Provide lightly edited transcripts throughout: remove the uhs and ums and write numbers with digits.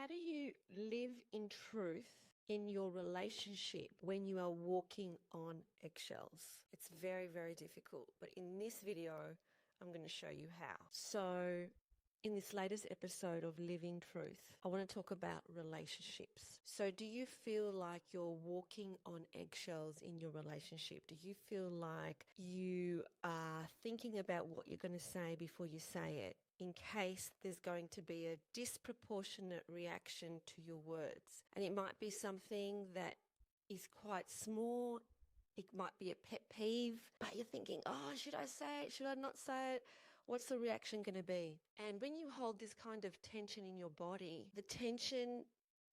how do you live in truth in your relationship when you are walking on eggshells? It's very, very difficult. But in this video, I'm going to show you how. So, in this latest episode of Living Truth, I want to talk about relationships. So, do you feel like you're walking on eggshells in your relationship? Do you feel like you are thinking about what you're going to say before you say it, in case there's going to be a disproportionate reaction to your words? And it might be something that is quite small. It might be a pet peeve, but you're thinking, oh, should I say it? Should I not say it? What's the reaction going to be? And when you hold this kind of tension in your body, the tension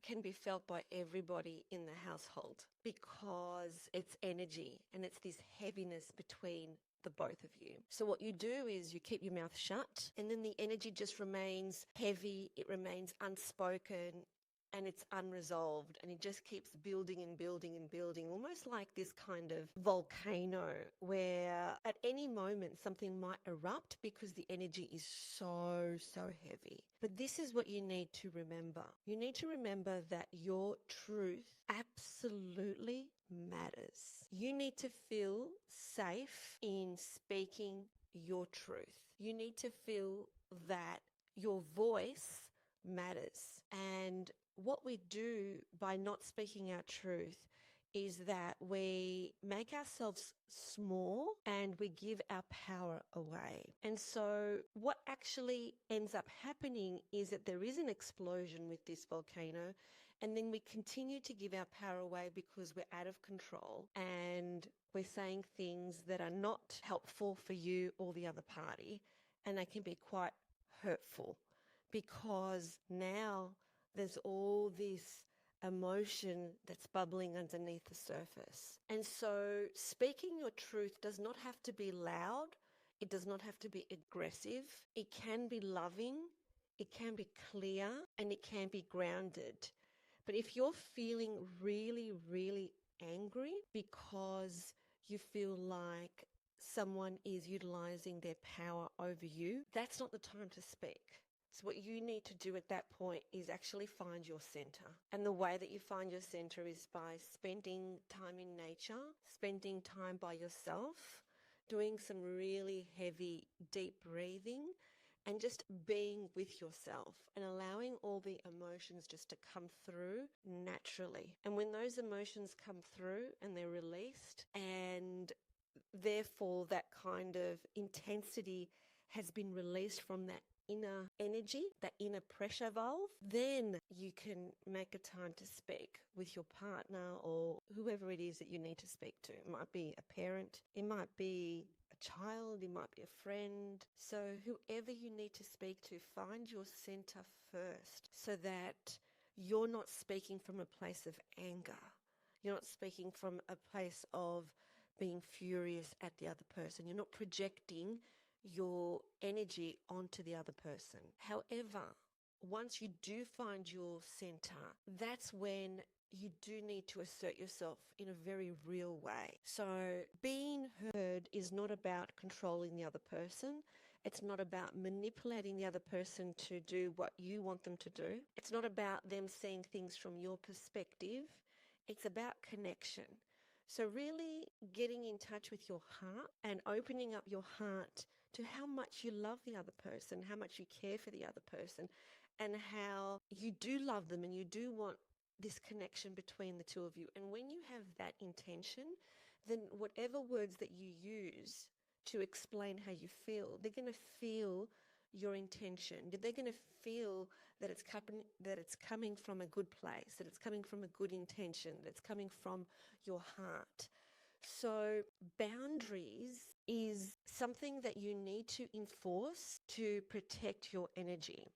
can be felt by everybody in the household because it's energy and it's this heaviness between the both of you. So what you do is you keep your mouth shut, and then the energy just remains heavy, it remains unspoken, and it's unresolved, and it just keeps building and building and building, almost like this kind of volcano where at any moment something might erupt because the energy is so heavy. But this is what you need to remember. You need to remember that your truth absolutely matters. You need to feel safe in speaking your truth. You need to feel that your voice matters. And what we do by not speaking our truth is that we make ourselves small and we give our power away. And so what actually ends up happening is that there is an explosion with this volcano, and then we continue to give our power away because we're out of control and we're saying things that are not helpful for you or the other party, and they can be quite hurtful because now there's all this emotion that's bubbling underneath the surface. And so speaking your truth does not have to be loud. It does not have to be aggressive. It can be loving. It can be clear, and it can be grounded. But if you're feeling really, really angry because you feel like someone is utilizing their power over you, that's not the time to speak. So what you need to do at that point is actually find your center. And the way that you find your center is by spending time in nature, spending time by yourself, doing some really heavy, deep breathing, and just being with yourself and allowing all the emotions just to come through naturally. And when those emotions come through and they're released, and therefore that kind of intensity has been released from that inner energy, that inner pressure valve, then you can make a time to speak with your partner or whoever it is that you need to speak to. It might be a parent, it might be a child, it might be a friend. So whoever you need to speak to, find your center first so that you're not speaking from a place of anger. You're not speaking from a place of being furious at the other person. You're not projecting your energy onto the other person. However, once you do find your center, that's when you do need to assert yourself in a very real way. So being heard is not about controlling the other person. It's not about manipulating the other person to do what you want them to do. It's not about them seeing things from your perspective. It's about connection. So really getting in touch with your heart and opening up your heart to how much you love the other person, how much you care for the other person, and how you do love them and you do want this connection between the two of you. And when you have that intention, then whatever words that you use to explain how you feel, they're going to feel your intention. They're going to feel that it's coming from a good place, that it's coming from a good intention, that it's coming from your heart. So boundaries is something that you need to enforce to protect your energy.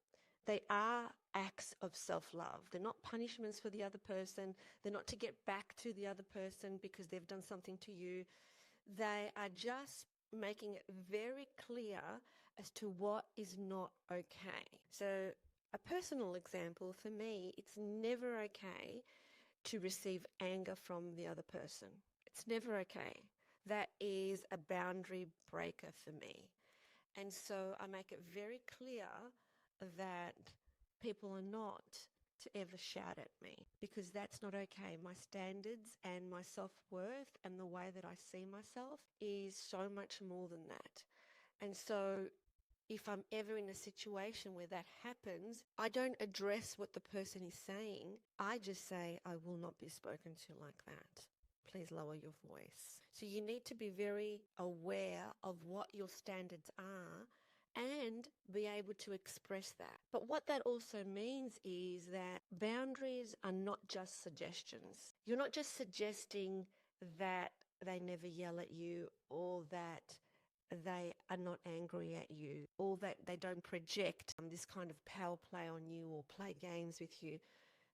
They are acts of self-love. They're not punishments for the other person. They're not to get back to the other person because they've done something to you. They are just making it very clear as to what is not okay. So a personal example for me, it's never okay to receive anger from the other person. It's never okay. That is a boundary breaker for me. And so I make it very clear that people are not to ever shout at me, because that's not okay. My standards and my self-worth and the way that I see myself is so much more than that. And so if I'm ever in a situation where that happens, I don't address what the person is saying. I just say, I will not be spoken to like that. Please lower your voice. So you need to be very aware of what your standards are and be able to express that. But what that also means is that boundaries are not just suggestions. You're not just suggesting that they never yell at you, or that they are not angry at you, or that they don't project this kind of power play on you or play games with you.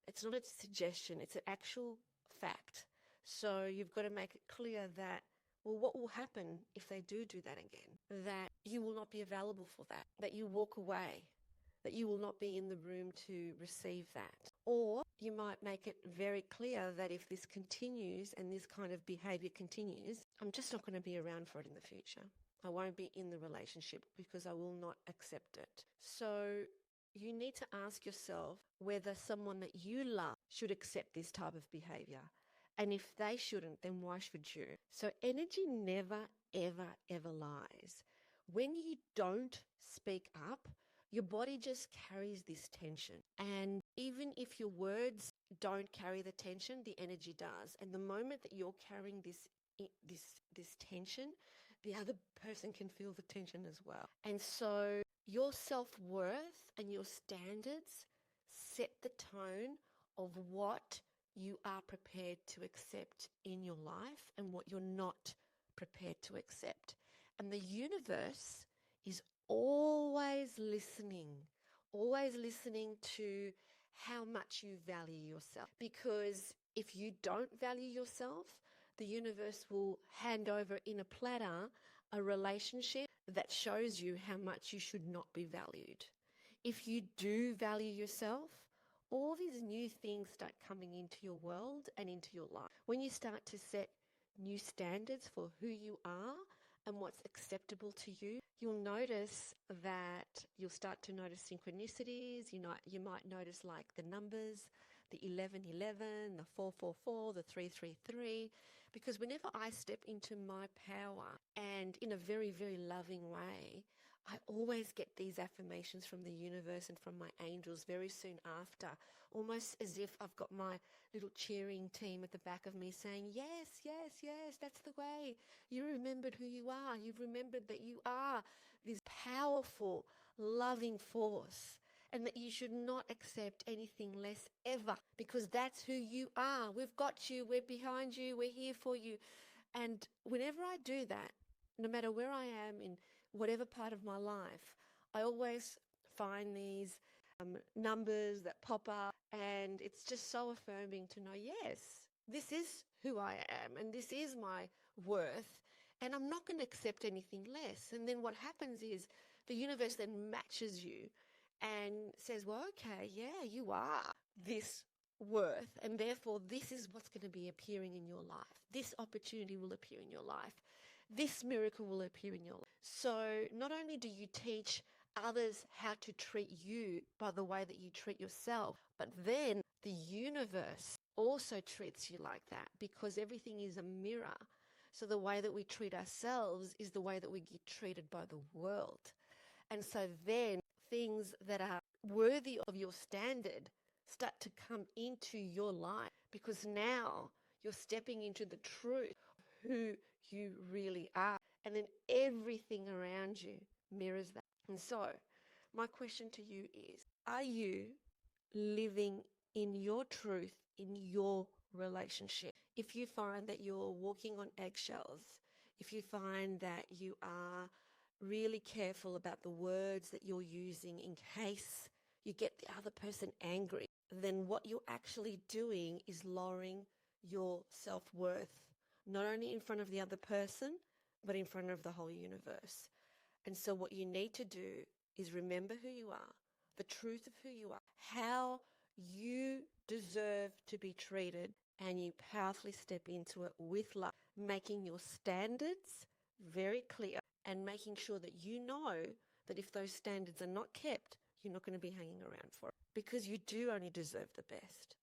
It's not a suggestion, it's an actual fact. So you've got to make it clear that, well, what will happen if they do that again? That you will not be available for that you walk away, that you will not be in the room to receive that. Or you might make it very clear that if this continues and this kind of behavior continues, I'm just not going to be around for it in the future. I won't be in the relationship because I will not accept it. So you need to ask yourself whether someone that you love should accept this type of behavior. And if they shouldn't, then why should you? So energy never, ever, ever lies. When you don't speak up, your body just carries this tension. And even if your words don't carry the tension, the energy does. And the moment that you're carrying this tension, the other person can feel the tension as well. And so your self-worth and your standards set the tone of what you are prepared to accept in your life and what you're not prepared to accept. And the universe is always listening to how much you value yourself. Because if you don't value yourself, the universe will hand over in a platter a relationship that shows you how much you should not be valued. If you do value yourself, all these new things start coming into your world and into your life. When you start to set new standards for who you are and what's acceptable to you, you'll notice that you'll start to notice synchronicities. You might notice like the numbers, the 1111, the 444, the 333, because whenever I step into my power and in a very, very loving way, I always get these affirmations from the universe and from my angels very soon after, almost as if I've got my little cheering team at the back of me saying, yes, yes, yes, that's the way. You remembered who you are. You've remembered that you are this powerful, loving force, and that you should not accept anything less ever, because that's who you are. We've got you. We're behind you. We're here for you. And whenever I do that, no matter where I am in whatever part of my life, I always find these numbers that pop up, and it's just so affirming to know, yes, this is who I am and this is my worth, and I'm not going to accept anything less. And then what happens is the universe then matches you and says, well, okay, yeah, you are this worth, and therefore this is what's going to be appearing in your life. This opportunity will appear in your life. This miracle will appear in your life. So not only do you teach others how to treat you by the way that you treat yourself, but then the universe also treats you like that, because everything is a mirror. So the way that we treat ourselves is the way that we get treated by the world. And so then things that are worthy of your standard start to come into your life, because now you're stepping into the truth of who you really are. And then everything around you mirrors that. And so my question to you is, are you living in your truth in your relationship? If you find that you're walking on eggshells, if you find that you are really careful about the words that you're using in case you get the other person angry, then what you're actually doing is lowering your self-worth, not only in front of the other person, but in front of the whole universe. And so what you need to do is remember who you are, the truth of who you are, how you deserve to be treated, and you powerfully step into it with love, making your standards very clear and making sure that you know that if those standards are not kept, you're not going to be hanging around for it, because you do only deserve the best.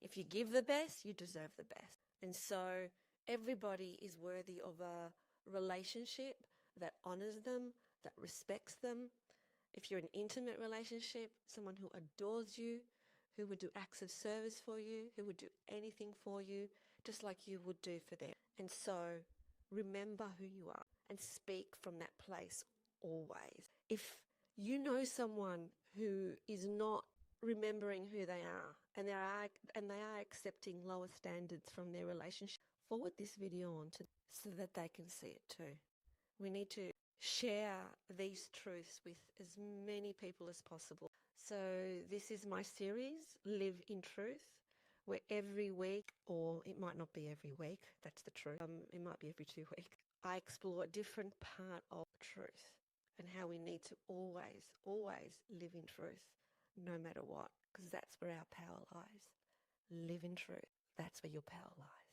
If you give the best, you deserve the best. And so everybody is worthy of a relationship that honors them, that respects them. If you're in an intimate relationship, someone who adores you, who would do acts of service for you, who would do anything for you, just like you would do for them. And so remember who you are and speak from that place always. If you know someone who is not remembering who they are and they are accepting lower standards from their relationship, forward this video on to them so that they can see it too. We need to share these truths with as many people as possible. So this is my series, Live in Truth, where every week, or it might not be every week, that's the truth, it might be every 2 weeks, I explore a different part of truth and how we need to always, always live in truth, no matter what, because that's where our power lies. Live in truth. That's where your power lies.